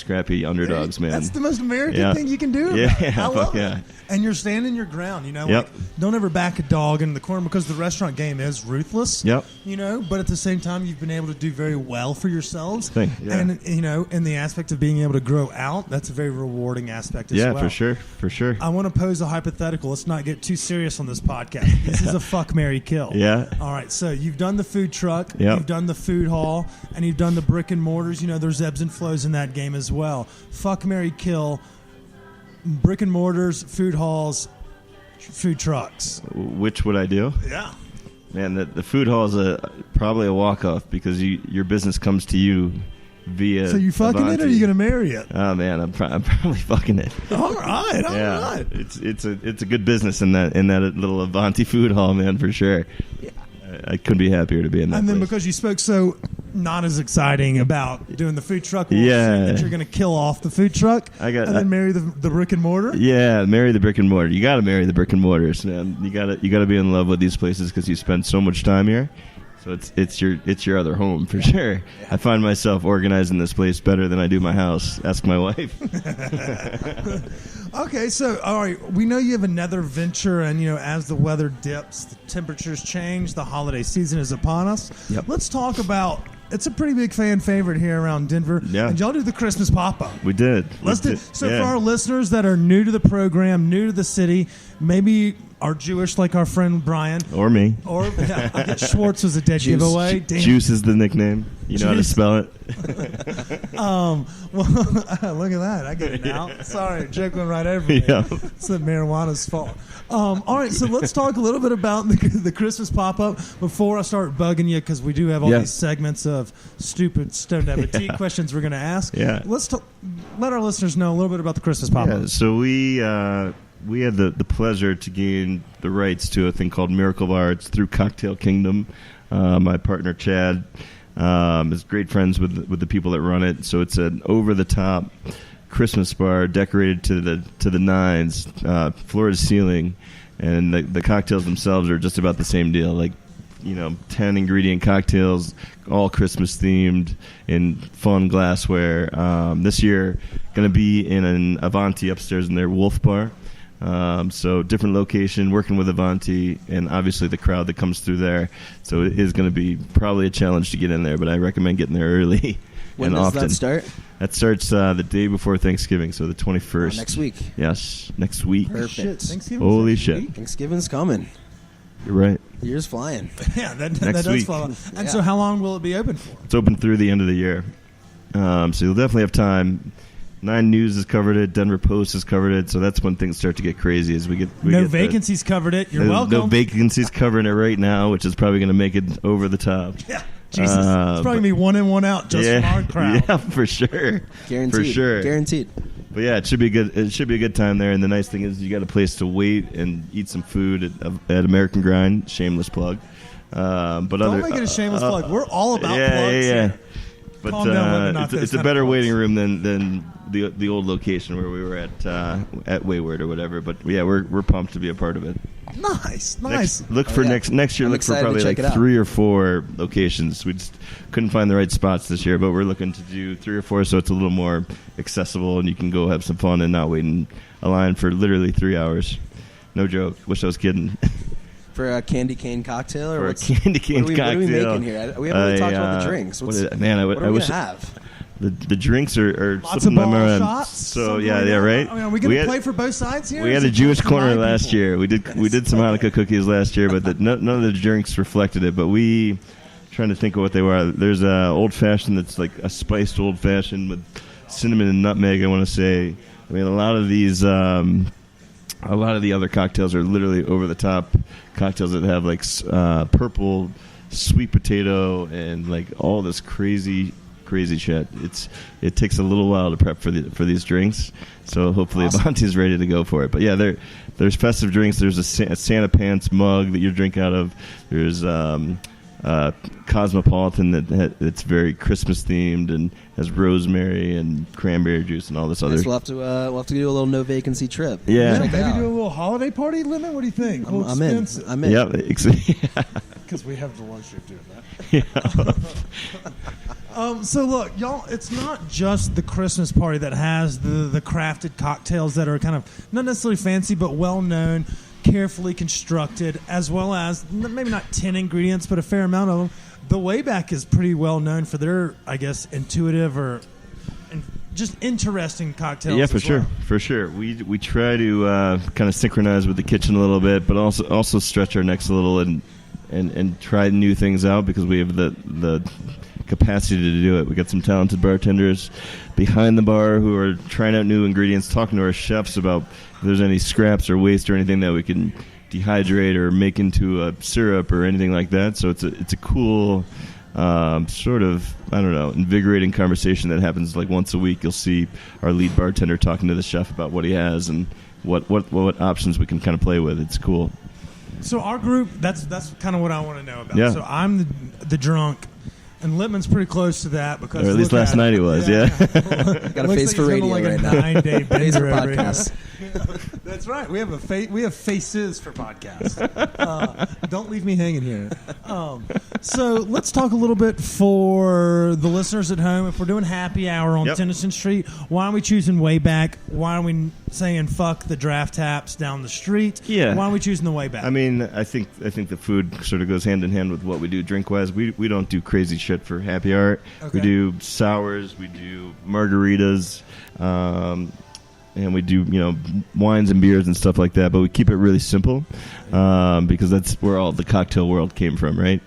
scrappy underdogs, man. That's the most American thing you can do. I love it. And you're standing your ground, you know. Like, don't ever back a dog in the corner because the restaurant game is ruthless. You know, but at the same time, you've been able to do very well for yourselves. And you know, in the aspect of being able to grow out, that's a very rewarding aspect as well. Yeah, for sure. I want to pose a hypothetical. Let's not get too serious on this podcast. This is a fuck, marry, kill. All right. So you've done the food truck, you've done the food hall, and you've done the brick and mortars. You know, there's ebbs and flows in that game as well. Fuck, marry, kill. Brick and mortars, food halls, food trucks. Which would I do? Yeah. Man, the food hall is probably a walk-off because your business comes to you via. So you fucking Avanti. it, or are you gonna marry it? Oh man, I'm probably fucking it. All right. It's a good business in that little Avanti food hall, man, for sure. Yeah. I couldn't be happier to be in that. And then place. because you spoke so not as exciting about doing the food truck, that you're going to kill off the food truck and then marry the brick and mortar. Yeah, marry the brick and mortar. You got to marry the brick and mortars, man. You got to be in love with these places because you spend so much time here. So it's your other home for sure. I find myself organizing this place better than I do my house. Ask my wife. Okay, so all right, we know you have another venture, and you know, as the weather dips, the temperatures change, the holiday season is upon us. Let's talk about. It's a pretty big fan favorite here around Denver. Yeah. And y'all do the Christmas pop-up. We did. So for our listeners that are new to the program, new to the city, maybe are Jewish like our friend Bryan. Or me. Or Schwartz was a dead giveaway. Juice is the nickname. You know how to spell it. Well, look at that. I get it now. Sorry, joke went right over me. It's the marijuana's fault. All right, so let's talk a little bit about the Christmas pop-up before I start bugging you, because we do have all these segments of stupid Stone Appetit questions we're going to ask. Let's let our listeners know a little bit about the Christmas pop-up. So we had the pleasure to gain the rights to a thing called Miracle Bar. It's through Cocktail Kingdom. My partner Chad is great friends with the people that run it. So it's an over-the-top Christmas bar decorated to the nines, floor to ceiling, and the cocktails themselves are just about the same deal. Like, you know, 10 ingredient cocktails, all Christmas themed, in fun glassware. This year, going to be in an Avanti upstairs in their Wolf Bar. So different location, working with Avanti, and obviously the crowd that comes through there. So it is going to be probably a challenge to get in there, but I recommend getting there early. When does that start? That starts the day before Thanksgiving, so the 21st. Next week. Yes, next week. Perfect. Holy shit. Thanksgiving's coming. You're right. The year's flying. Yeah, that does fly. And so how long will it be open for? It's open through the end of the year. So you'll definitely have time. 9 News has covered it. Denver Post has covered it. So that's when things start to get crazy. As we get No Vacancy's covered it. You're welcome. No Vacancy's covering it right now, which is probably going to make it over the top. Yeah. Jesus. It's probably going to be one in, one out just from our crowd. Yeah, for sure. Guaranteed. For sure. Guaranteed. But yeah, it should be good. It should be a good time there. And the nice thing is you got a place to wait and eat some food at American Grind. Shameless plug. Don't make it a shameless plug. We're all about plugs. Yeah. But it's a better waiting room than the old location where we were at Wayward or whatever. But yeah, we're pumped to be a part of it. Nice. Next year. Look for probably like 3 or 4 locations. We just couldn't find the right spots this year, but we're looking to do 3 or 4 so it's a little more accessible and you can go have some fun and not wait in a line for literally 3 hours. No joke. Wish I was kidding. For a candy cane cocktail? Or a candy cane cocktail. What are we making here? We haven't really talked about the drinks. What are we going to have? The drinks are lots of ball shots. So right. I mean, are we going to play for both sides here? We had a Jewish corner last year. We did some Hanukkah cookies last year, but none of the drinks reflected it. But trying to think of what they were. There's a old fashioned that's like a spiced old fashioned with cinnamon and nutmeg. I want to say. I mean, a lot of these. A lot of the other cocktails are literally over the top cocktails that have like purple sweet potato and like all this crazy shit. It takes a little while to prep for these drinks, so hopefully Avanti's ready to go for it. But yeah, there's festive drinks. There's a Santa Pants mug that you drink out of. There's Cosmopolitan that's very Christmas themed and has rosemary and cranberry juice and all this other. We'll have to do a little no vacancy trip. Yeah, maybe do a little holiday party limit. What do you think? I'm in. Yeah, because we have the luxury of doing that. Yeah. So look, y'all, it's not just the Christmas party that has the crafted cocktails that are kind of not necessarily fancy, but well-known, carefully constructed, as well as maybe not 10 ingredients, but a fair amount of them. The Wayback is pretty well-known for their, I guess, intuitive or just interesting cocktails. Yeah, for sure. We try to kind of synchronize with the kitchen a little bit, but also stretch our necks a little and try new things out because we have the capacity to do it. We got some talented bartenders behind the bar who are trying out new ingredients, talking to our chefs about if there's any scraps or waste or anything that we can dehydrate or make into a syrup or anything like that. So it's a cool sort of, I don't know, invigorating conversation that happens like once a week. You'll see our lead bartender talking to the chef about what he has and what options we can kind of play with. It's cool. So our group, that's kind of what I want to know about. Yeah. So I'm the drunk. And Lippman's pretty close to that because, or at least last night he was. Yeah. Got a face for radio like right a now. 9-day bender over here. Podcast. That's right. We have faces for podcasts. Don't leave me hanging here. So let's talk a little bit for the listeners at home. If we're doing happy hour on Tennyson Street, why are we choosing Wayback? Why are we saying fuck the draft taps down the street? Yeah. Why are we choosing the Wayback? I mean, I think the food sort of goes hand in hand with what we do drink wise. We don't do crazy shit for happy hour. Okay. We do sours, we do margaritas, and we do wines and beers and stuff like that. But we keep it really simple because that's where all the cocktail world came from, right?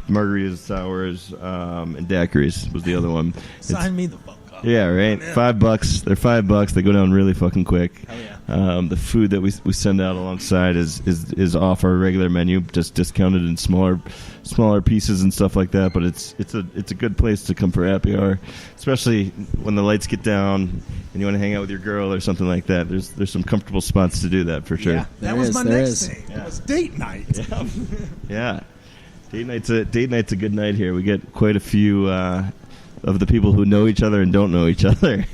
Margaritas, sours, and daiquiris was the other one. Sign me the fuck up. Yeah, right. $5. They're $5. They go down really fucking quick. Hell yeah. The food that we send out alongside is off our regular menu, just discounted in smaller pieces and stuff like that. But it's a good place to come for happy hour, especially when the lights get down and you want to hang out with your girl or something like that. There's some comfortable spots to do that for sure. Yeah, that was my next thing. Yeah. It was date night. Yeah. Yeah. Date night's a good night here. We get quite a few of the people who know each other and don't know each other.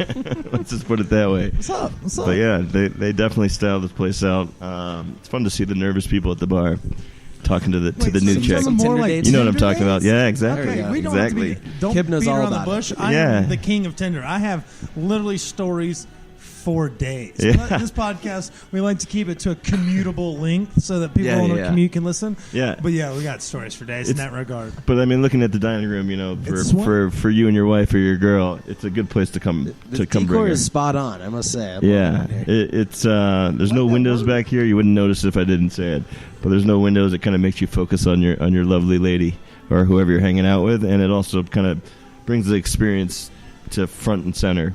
Let's just put it that way. What's up? But yeah, they definitely style this place out. It's fun to see the nervous people at the bar talking to the new chick. You know what I'm talking about? Yeah, exactly. Okay, we don't exactly. Have to be, don't Kip knows beat all around the about bush. it. I am the king of Tinder. I have literally stories for days. Yeah. But this podcast, we like to keep it to a commutable length so that people on a commute can listen. Yeah. But yeah, we got stories for days in that regard. But I mean, looking at the dining room, for you and your wife or your girl, it's a good place to come The come decor bring is her. spot on, I must say. It's there's no windows back here. You wouldn't notice if I didn't say it. But there's no windows. It kind of makes you focus on your lovely lady or whoever you're hanging out with, and it also kind of brings the experience to front and center.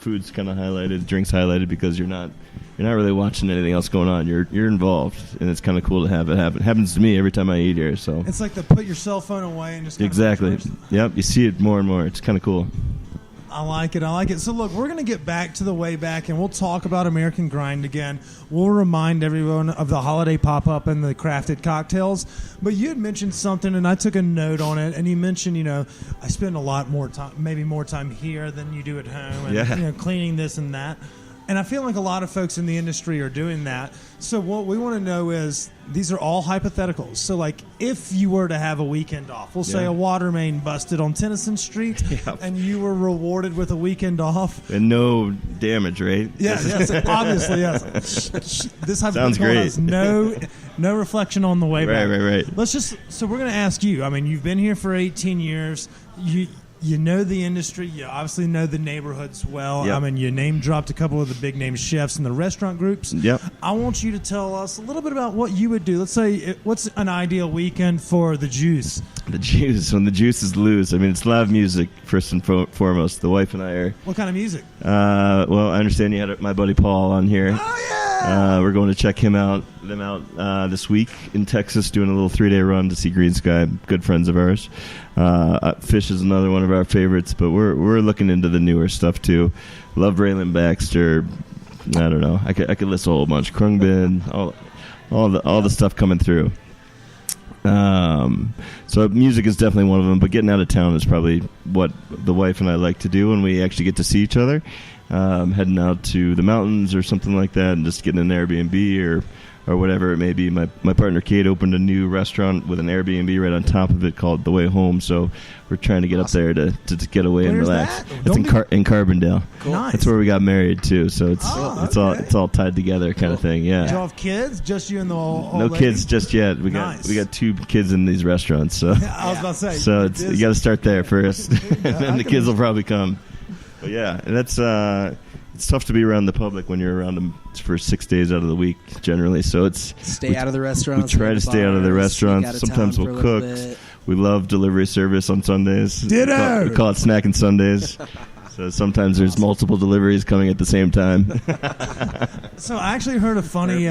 Food's kind of highlighted, drinks highlighted because you're not really watching anything else going on. You're involved, and it's kind of cool to have it happen. It happens to me every time I eat here. So it's like to put your cell phone away and just exactly. Yep, you see it more and more. It's kind of cool. I like it. So look, we're going to get back to the Wayback, and we'll talk about American Grind again. We'll remind everyone of the holiday pop-up and the crafted cocktails. But you had mentioned something, and I took a note on it, and you mentioned, I spend a lot more time, maybe more time here than you do at home, and cleaning this and that. And I feel like a lot of folks in the industry are doing that. So what we want to know is, these are all hypotheticals. So, like, if you were to have a weekend off, we'll say a water main busted on Tennyson Street, and you were rewarded with a weekend off. And no damage, right? Yes, obviously, yes. This hypothetical has no reflection on the way back. Right. So we're going to ask you. I mean, you've been here for 18 years. You know the industry. You obviously know the neighborhoods well. Yep. I mean, you name-dropped a couple of the big-name chefs in the restaurant groups. Yep. I want you to tell us a little bit about what you would do. Let's say, what's an ideal weekend for the juice? The juice, when the juice is loose. I mean, it's live music, first and foremost. The wife and I are... What kind of music? Well, I understand you had my buddy Paul on here. Oh, yeah! We're going to check them out this week in Texas, doing a little 3-day run to see Greensky, good friends of ours. Phish is another one of our favorites, but we're looking into the newer stuff too. Love Raylan Baxter. I don't know. I could list a whole bunch. Krungbin, all the stuff coming through. So music is definitely one of them, but getting out of town is probably what the wife and I like to do when we actually get to see each other. Heading out to the mountains or something like that, and just getting an Airbnb or whatever it may be. My partner Kate opened a new restaurant with an Airbnb right on top of it called The Way Home. So we're trying to get up there to get away and relax. It's in Carbondale. Cool. Nice. That's where we got married too. So it's all tied together kind of thing. Yeah. Do you have kids? Just you and the old No lady? kids just yet. We got 2 kids in these restaurants. So I was about to say. So you got to start there first, and then the kids will probably come. But yeah, that's it's tough to be around the public when you're around them for 6 days out of the week generally. So it's stay out of the restaurants. We try to stay out of the restaurants. Sometimes we'll cook. We love delivery service on Sundays. Ditto. We call it Snacking Sundays. So sometimes there's multiple deliveries coming at the same time. So I actually heard a funny,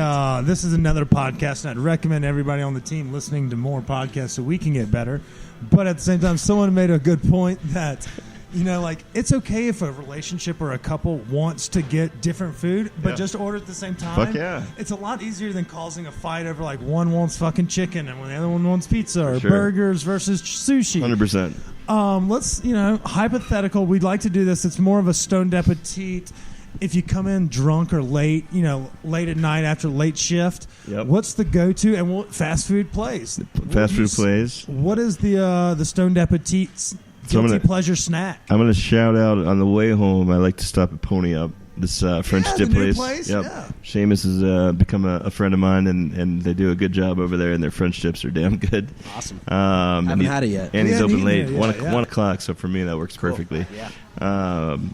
this is another podcast, and I'd recommend everybody on the team listening to more podcasts so we can get better. But at the same time, someone made a good point that, like, it's okay if a relationship or a couple wants to get different food, but just order at the same time. Fuck yeah. It's a lot easier than causing a fight over, like, one wants fucking chicken and the other one wants pizza or burgers versus sushi. 100%. Let's, hypothetical. We'd like to do this. It's more of a stoned appetit. If you come in drunk or late, late at night after late shift, what's the go-to and what fast food place? Fast food place. What is the stoned appetit's guilty pleasure snack? I'm going to shout out on the way home. I like to stop at Pony Up, this French dip place. Yep. Seamus has become a friend of mine, and they do a good job over there, and their French dips are damn good. Awesome. Haven't had it yet. And he's open late, 1 o'clock, so for me that works perfectly. Yeah.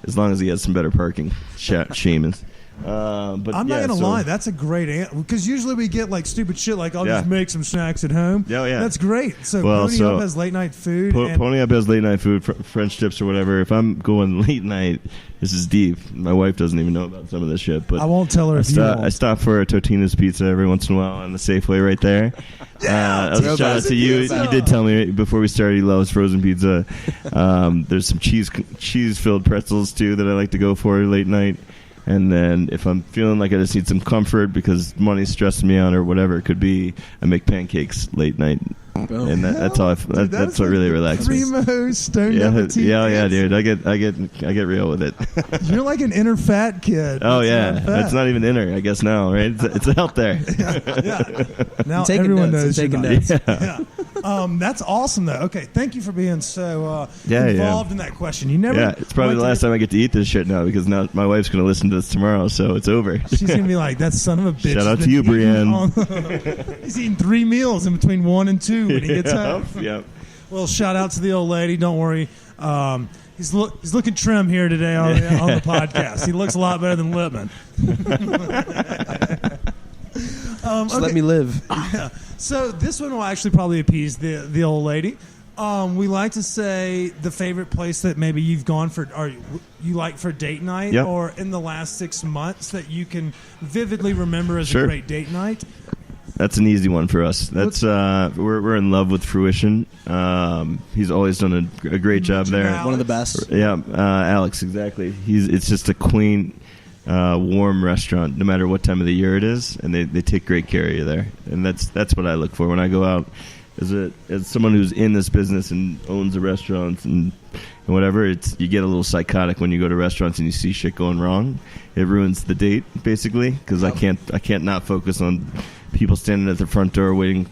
As long as he has some better parking, Seamus. But I'm not going to lie, that's a great answer. Because usually we get like stupid shit like, I'll just make some snacks at home. Yeah. That's great. So Pony Up has late night food. Pony Up has late night food, French dips or whatever. If I'm going late night, this is deep. My wife doesn't even know about some of this shit. But I won't tell her I stop for a Totino's pizza every once in a while on the Safeway right there. Shout out to you. You did tell me before we started he loves frozen pizza. There's some cheese-filled pretzels, too, that I like to go for late night. And then if I'm feeling like I just need some comfort because money's stressing me out or whatever it could be, I make pancakes late night. Boom. And that's all. That's what really relaxes me. Primo stoned appetit. Yeah, dude. I get real with it. You're like an inner fat kid. Oh yeah, it's not even inner. I guess now, right? It's out there. Yeah. Now everyone knows. Yeah. That's awesome though. Okay, thank you for being so involved in that question. You never. Yeah, it's probably the last time I get to eat this shit now because now my wife's going to listen to this tomorrow, so it's over. She's going to be like, "That son of a bitch." Shout out to you, Brienne. He's eating 3 meals in between 1 and 2 when he gets home. Yep. Well, shout out to the old lady. Don't worry. He's looking trim here today on the podcast. He looks a lot better than Lippman. Just let me live. Yeah. So this one will actually probably appease the old lady. We like to say the favorite place that maybe you've gone for, or you like for date night, or in the last 6 months that you can vividly remember as a great date night. That's an easy one for us. That's we're in love with Fruition. He's always done a great job there. One of the best. Yeah, Alex, exactly. It's just a quaint, warm restaurant, no matter what time of the year it is, and they take great care of you there. And that's what I look for when I go out. As someone who's in this business and owns a restaurant and whatever, you get a little psychotic when you go to restaurants and you see shit going wrong. It ruins the date basically because I can't not focus on people standing at the front door waiting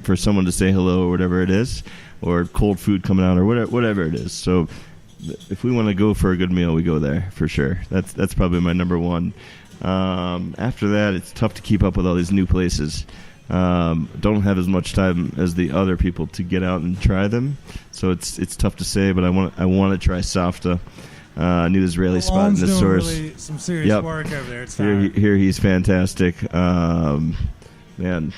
for someone to say hello or whatever it is, or cold food coming out or whatever it is. So if we want to go for a good meal, we go there for sure. That's probably my number one. After that, it's tough to keep up with all these new places. Don't have as much time as the other people to get out and try them, so it's tough to say. But I want to try Safta, new Israeli spot in the source. Really some serious work over there. It's here he's fantastic. Man,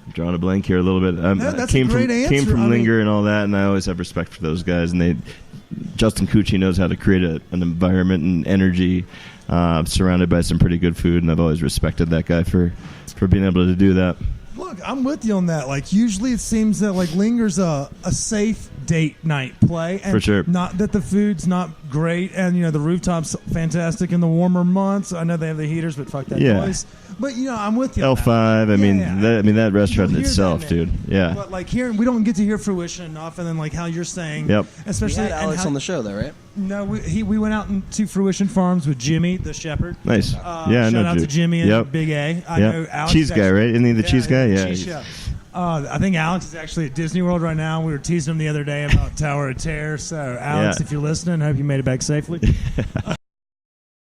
I'm drawing a blank here a little bit. That's a great answer. Came from Linger and all that, and I always have respect for those guys. And Justin Cucci knows how to create an environment and energy surrounded by some pretty good food, and I've always respected that guy for being able to do that. Look, I'm with you on that. Like, usually it seems that like Linger's a safe date night play, and for sure. Not that the food's not great, and the rooftop's fantastic in the warmer months. I know they have the heaters, but fuck that noise. But I'm with you. L5. That restaurant itself, dude. Yeah. But like here, we don't get to hear Fruition enough, and then like how you're saying, especially we had Alex on the show though, right? No, we went out to Fruition Farms with Jimmy the shepherd. Nice. Shout out to Jimmy and Big A. I know Alex cheese guy, right? Isn't he the cheese guy? Yeah. Cheese chef. I think Alex is actually at Disney World right now. We were teasing him the other day about Tower of Terror. So, Alex, if you're listening, I hope you made it back safely.